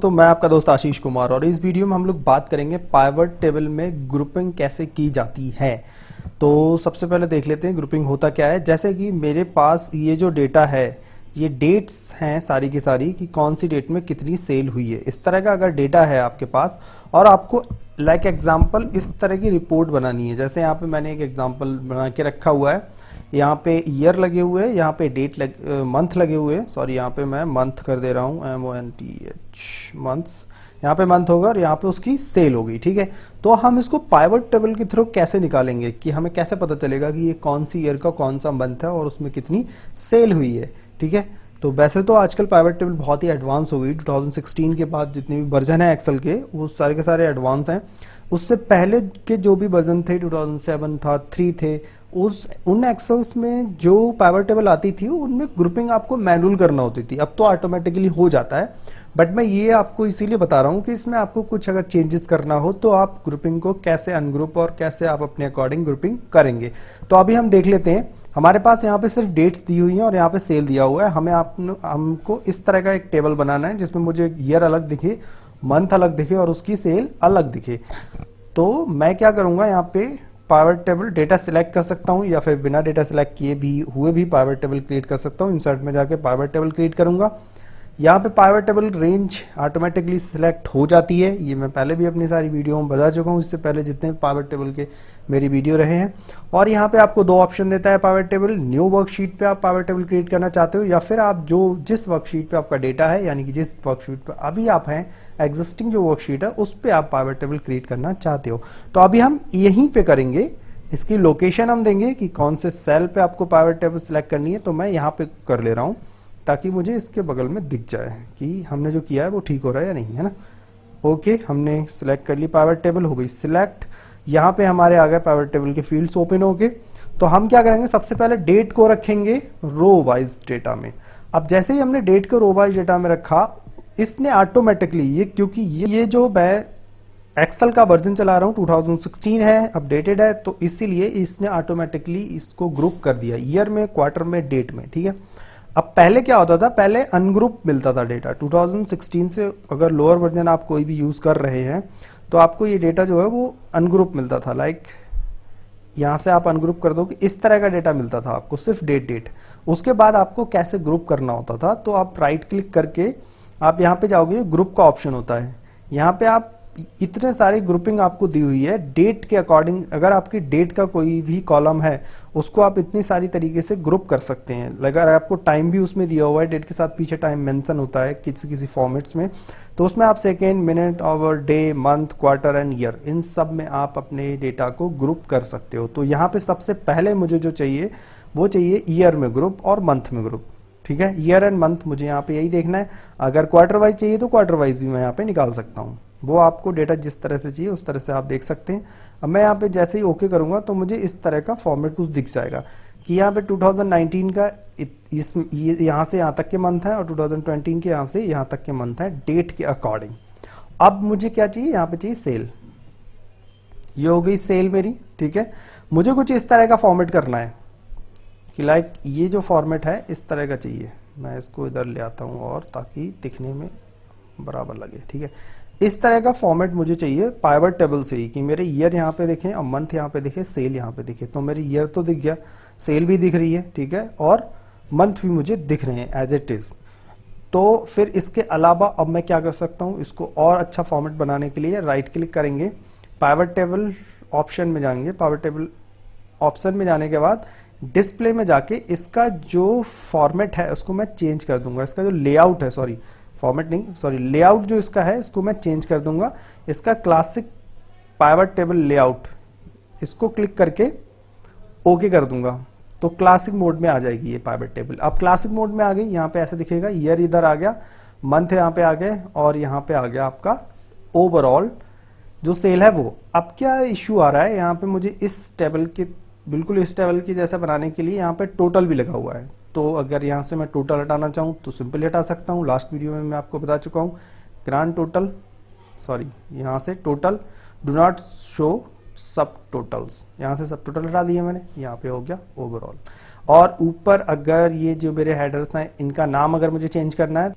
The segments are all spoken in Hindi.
दोस्तों, मैं आपका दोस्त आशीष कुमार और इस वीडियो में हम लोग बात करेंगे पाइवट टेबल में ग्रुपिंग कैसे की जाती है। तो सबसे पहले देख लेते हैं ग्रुपिंग होता क्या है। जैसे कि मेरे पास ये जो डेटा है, ये डेट्स हैं सारी की सारी कि कौन सी डेट में कितनी सेल हुई है। इस तरह का अगर डेटा है आपके पास और आपको लाइक एग्जाम्पल इस तरह की रिपोर्ट बनानी है, जैसे यहाँ पे मैंने एक एग्जाम्पल बना के रखा हुआ है। यहाँ पे ईयर लगे हुए हैं, यहाँ पे मंथ लगे हुए हैं। सॉरी, यहाँ पे मैं मंथ कर दे रहा हूँ, MONTH मंथ्स। यहाँ पे मंथ होगा और यहाँ पे उसकी सेल होगी। ठीक है, तो हम इसको पाइवट टेबल के थ्रू कैसे निकालेंगे कि हमें कैसे पता चलेगा कि ये कौन सी ईयर का कौन सा मंथ है और उसमें कितनी सेल हुई है। ठीक है, तो वैसे तो आजकल पाइवट टेबल बहुत ही एडवांस हो गई। 2016 के बाद जितने भी वर्जन है एक्सेल के, वो सारे के सारे एडवांस हैं। उससे पहले के जो भी वर्जन थे, 2007 था, 3 थे, उन एक्सेल्स में जो पाइवट टेबल आती थी उनमें ग्रुपिंग आपको मैनुअल करना होती थी। अब तो ऑटोमेटिकली हो जाता है, बट मैं ये आपको इसीलिए बता रहा हूँ कि इसमें आपको कुछ अगर चेंजेस करना हो तो आप ग्रुपिंग को कैसे अनग्रुप और कैसे आप अपने अकॉर्डिंग ग्रुपिंग करेंगे। तो अभी हम देख लेते हैं। हमारे पास यहाँ पे सिर्फ डेट्स दी हुई हैं और यहाँ पे सेल दिया हुआ है। हमको इस तरह का एक टेबल बनाना है जिसमें मुझे ईयर अलग दिखे, मंथ अलग दिखे और उसकी सेल अलग दिखे। तो मैं क्या करूँगा, यहाँ पे पाइवट टेबल डेटा सिलेक्ट कर सकता हूँ या फिर बिना डेटा सिलेक्ट किए भी हुए भी पाइवट टेबल क्रिएट कर सकता हूँ। इंसर्ट में जाके पाइवट टेबल क्रिएट करूँगा। यहाँ पे pivot table range automatically select हो जाती है। ये मैं पहले भी अपनी सारी वीडियो में बता चुका हूँ, इससे पहले जितने पाइवट टेबल के मेरी वीडियो रहे हैं। और यहाँ पे आपको दो ऑप्शन देता है पाइवट टेबल। न्यू वर्कशीट पे आप पाइवट टेबल क्रिएट करना चाहते हो या फिर आप जिस वर्कशीट पे आपका डेटा है, यानी कि जिस वर्कशीट पे अभी आप हैं, एग्जिस्टिंग जो वर्कशीट है उस पर आप पाइवट टेबल क्रिएट करना चाहते हो। तो अभी हम यहीं पे करेंगे। इसकी लोकेशन हम देंगे कि कौन से सेल पे आपको पाइवट टेबल सिलेक्ट करनी है। तो मैं यहाँ पे कर ले रहा हूँ ताकि मुझे इसके बगल में दिख जाए कि हमने जो किया है वो ठीक हो रहा है या नहीं, है ना। ओके, हमने सिलेक्ट कर ली, पाइवट टेबल हो गई सिलेक्ट। यहाँ पे हमारे आ गए पाइवट टेबल के फील्ड्स ओपन हो गए। तो हम क्या करेंगे, सबसे पहले डेट को रखेंगे रो वाइज डेटा में। अब जैसे ही हमने डेट को रो वाइज डेटा में रखा, इसने ऑटोमेटिकली क्योंकि ये जो मैं एक्सेल का वर्जन चला रहा हूँ 2016 है, अपडेटेड है, तो इसीलिए इसने ऑटोमेटिकली इसको ग्रुप कर दिया ईयर में, क्वार्टर में, डेट में। ठीक है, अब पहले क्या होता था, पहले अनग्रुप मिलता था डेटा। 2016 से अगर लोअर वर्जन आप कोई भी यूज कर रहे हैं तो आपको ये डेटा जो है वो अनग्रुप मिलता था। लाइक यहाँ से आप अनग्रुप कर दो कि इस तरह का डेटा मिलता था आपको, सिर्फ डेट। उसके बाद आपको कैसे ग्रुप करना होता था, तो आप राइट क्लिक करके आप यहाँ पे जाओगे, ग्रुप का ऑप्शन होता है। यहाँ पे आप इतने सारे ग्रुपिंग आपको दी हुई है डेट के अकॉर्डिंग। अगर आपकी डेट का कोई भी कॉलम है उसको आप इतनी सारी तरीके से ग्रुप कर सकते हैं। अगर आपको टाइम भी उसमें दिया हुआ है, डेट के साथ पीछे टाइम मेंशन होता है किसी फॉर्मेट्स में, तो उसमें आप second, minute, hour, day, month, quarter and year, इन सब में आप अपने डेटा को ग्रुप कर सकते हो। तो यहाँ पे सबसे पहले मुझे जो चाहिए वो चाहिए ईयर में ग्रुप और मंथ में ग्रुप। ठीक है, ईयर एंड मंथ मुझे यहाँ पे यही देखना है। अगर क्वार्टर वाइज चाहिए तो क्वार्टर वाइज भी मैं यहाँ पे निकाल सकता हूँ। वो आपको डेटा जिस तरह से चाहिए उस तरह से आप देख सकते हैं। अब मैं यहाँ पे जैसे ही ओके करूँगा तो मुझे इस तरह का फॉर्मेट कुछ दिख जाएगा कि यहाँ पे 2019 का यहाँ से यहाँ तक के मंथ है और 2020 के यहाँ से यहाँ तक के मंथ है डेट के अकॉर्डिंग। अब मुझे क्या चाहिए, यहाँ पे चाहिए सेल। ये हो गई सेल मेरी। ठीक है, मुझे कुछ इस तरह का फॉर्मेट करना है कि लाइक ये जो फॉर्मेट है इस तरह का चाहिए। मैं इसको इधर ले आता हूँ और ताकि दिखने में बराबर लगे। ठीक है, इस तरह का फॉर्मेट मुझे चाहिए पाइवट टेबल से ही कि मेरे ईयर यहाँ पे दिखे और मंथ यहाँ पे दिखे, सेल यहाँ पे दिखे। तो मेरी ईयर तो दिख गया, सेल भी दिख रही है, ठीक है, और मंथ भी मुझे दिख रहे हैं एज इट इज। तो फिर इसके अलावा अब मैं क्या कर सकता हूँ, इसको और अच्छा फॉर्मेट बनाने के लिए राइट क्लिक करेंगे, पाइवट टेबल ऑप्शन में जाएंगे। पाइवट टेबल ऑप्शन में जाने के बाद डिस्प्ले में जाके इसका जो फॉर्मेट है उसको मैं चेंज कर दूंगा। इसका जो लेआउट है, सॉरी फॉर्मेट नहीं, सॉरी लेआउट जो इसका है इसको मैं चेंज कर दूंगा। इसका क्लासिक पाइवट टेबल लेआउट, इसको क्लिक करके ओके कर दूंगा तो क्लासिक मोड में आ जाएगी ये पाइवट टेबल। अब क्लासिक मोड में आ गई, यहाँ पे ऐसे दिखेगा, ईयर इधर आ गया, मंथ यहाँ पे आ गए और यहाँ पे आ गया आपका ओवरऑल जो सेल है वो। अब क्या इश्यू आ रहा है, यहाँ पे मुझे इस टेबल के बिल्कुल इस टेबल की जैसा बनाने के लिए यहाँ पे टोटल भी लगा हुआ है। तो अगर यहाँ से मैं टोटल हटाना चाहूँ तो सिंपली हटा सकता हूँ। लास्ट वीडियो में मैं आपको बता चुका हूँ, ग्रांड टोटल, सॉरी यहाँ से टोटल, डू नॉट शो सब टोटल्स, यहाँ से सब टोटल हटा दिए मैंने, यहाँ पे हो गया ओवरऑल। और ऊपर अगर ये जो मेरे हेडर्स हैं इनका नाम अगर मुझे चेंज करना है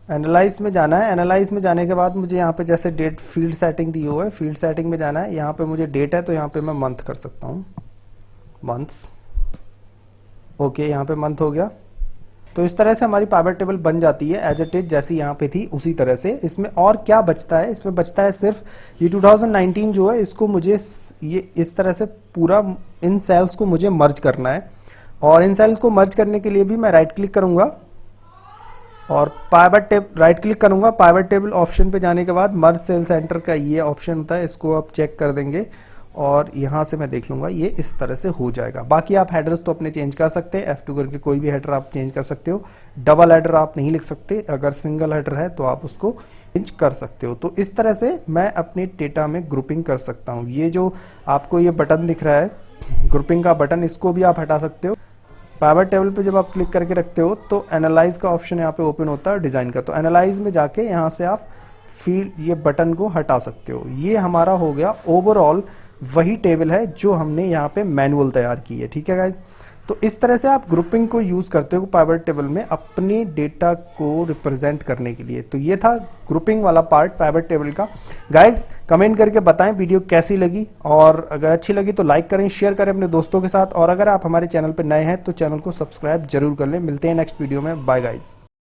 एनालाइज में जाना है। एनालाइज में जाने के बाद मुझे यहाँ पे जैसे डेट फील्ड सेटिंग दी हुआ है, फील्ड सेटिंग में जाना है। यहाँ पे मुझे डेट है तो यहाँ पे मैं मंथ कर सकता हूँ, मंथ्स। ओके, यहाँ पे मंथ हो गया। तो इस तरह से हमारी पाइवट टेबल बन जाती है एज इट इज, जैसी यहाँ पे थी उसी तरह से। इसमें और क्या बचता है, इसमें बचता है सिर्फ ये 2019 जो है, इसको मुझे ये इस तरह से पूरा इन सेल्स को मुझे मर्ज करना है। और इन सेल्स को मर्ज करने के लिए भी मैं राइट क्लिक करूंगा और पाइवट टेबल राइट क्लिक करूंगा। पाइवट टेबल ऑप्शन पे जाने के बाद मर्ज सेल सेंटर का ये ऑप्शन होता है, इसको आप चेक कर देंगे और यहाँ से मैं देख लूंगा, ये इस तरह से हो जाएगा। बाकी आप हेडर्स तो अपने चेंज कर सकते हैं, F2 करके कोई भी हेडर आप चेंज कर सकते हो। डबल हेडर आप नहीं लिख सकते, अगर सिंगल हेडर है तो आप उसको चेंज कर सकते हो। तो इस तरह से मैं अपने डेटा में ग्रुपिंग कर सकता हूँ। ये जो आपको ये बटन दिख रहा है, ग्रुपिंग का बटन, इसको भी आप हटा सकते हो। पाइवट टेबल पे जब आप क्लिक करके रखते हो तो एनालाइज का ऑप्शन यहाँ पे ओपन होता है, डिजाइन का। तो एनालाइज में जाके यहाँ से आप फील्ड ये बटन को हटा सकते हो। ये हमारा हो गया ओवरऑल वही टेबल है जो हमने यहाँ पे मैनुअल तैयार की है। ठीक है गाइज, तो इस तरह से आप ग्रुपिंग को यूज करते हो पाइवट टेबल में अपने डेटा को रिप्रेजेंट करने के लिए। तो ये था ग्रुपिंग वाला पार्ट पाइवट टेबल का। गाइज कमेंट करके बताएं वीडियो कैसी लगी, और अगर अच्छी लगी तो लाइक करें, शेयर करें अपने दोस्तों के साथ, और अगर आप हमारे चैनल पर नए हैं तो चैनल को सब्सक्राइब जरूर कर लें। मिलते हैं नेक्स्ट वीडियो में, बाय गाइज।